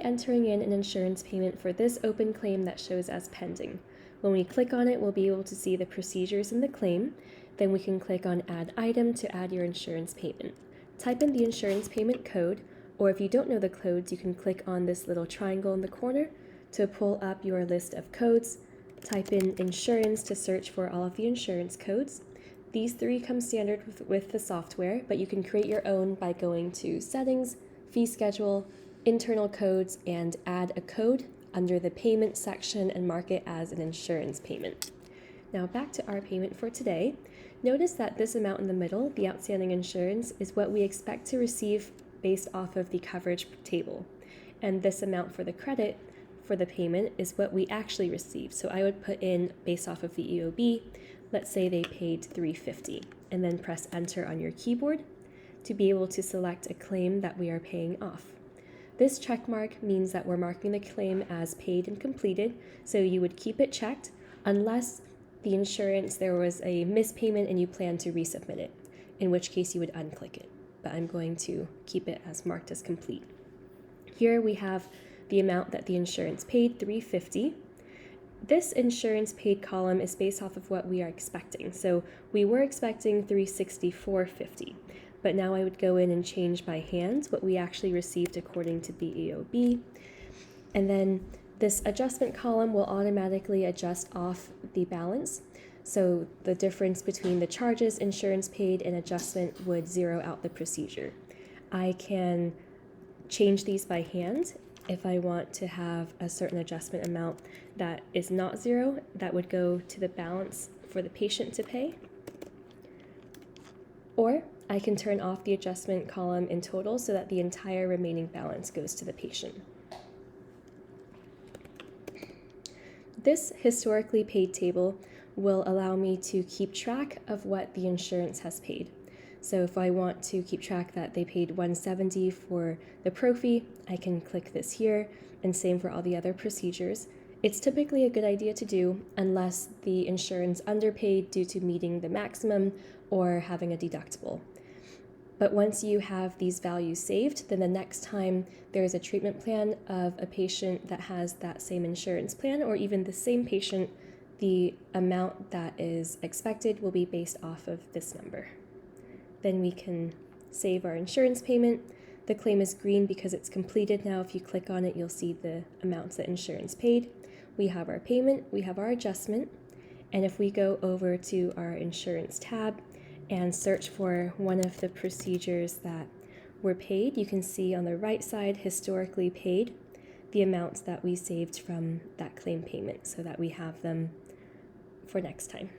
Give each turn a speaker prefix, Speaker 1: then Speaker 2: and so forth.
Speaker 1: Entering in an insurance payment for this open claim that shows as pending. When we click on it, we'll be able to see the procedures in the claim. Then we can click on Add Item to add your insurance payment. Type in the insurance payment code, or if you don't know the codes, you can click on this little triangle in the corner to pull up your list of codes. Type in insurance to search for all of the insurance codes. These three come standard with the software, but you can create your own by going to Settings, Fee Schedule, Internal Codes, and add a code under the payment section and mark it as an insurance payment. Now back to our payment for today. Notice that this amount in the middle, the outstanding insurance, is what we expect to receive based off of the coverage table. And this amount for the credit for the payment is what we actually received. So I would put in based off of the EOB, let's say they paid $350, and then press enter on your keyboard to be able to select a claim that we are paying off. This check mark means that we're marking the claim as paid and completed, so you would keep it checked unless the insurance, there was a missed payment and you plan to resubmit it, in which case you would unclick it. But I'm going to keep it as marked as complete. Here we have the amount that the insurance paid, $350. This insurance paid column is based off of what we are expecting. So we were expecting $364.50, but now I would go in and change by hand what we actually received according to the EOB. And then this adjustment column will automatically adjust off the balance. So the difference between the charges, insurance paid, and adjustment would zero out the procedure. I can change these by hand. If I want to have a certain adjustment amount that is not zero, that would go to the balance for the patient to pay. Or I can turn off the adjustment column in total so that the entire remaining balance goes to the patient. This historically paid table will allow me to keep track of what the insurance has paid. So if I want to keep track that they paid $170 for the prophy, I can click this here, and same for all the other procedures. It's typically a good idea to do unless the insurance underpaid due to meeting the maximum or having a deductible. But once you have these values saved, then the next time there is a treatment plan of a patient that has that same insurance plan, or even the same patient, the amount that is expected will be based off of this number. Then we can save our insurance payment. The claim is green because it's completed now. If you click on it, you'll see the amounts that insurance paid. We have our payment, we have our adjustment, and if we go over to our insurance tab and search for one of the procedures that were paid, you can see on the right side, historically paid, the amounts that we saved from that claim payment so that we have them for next time.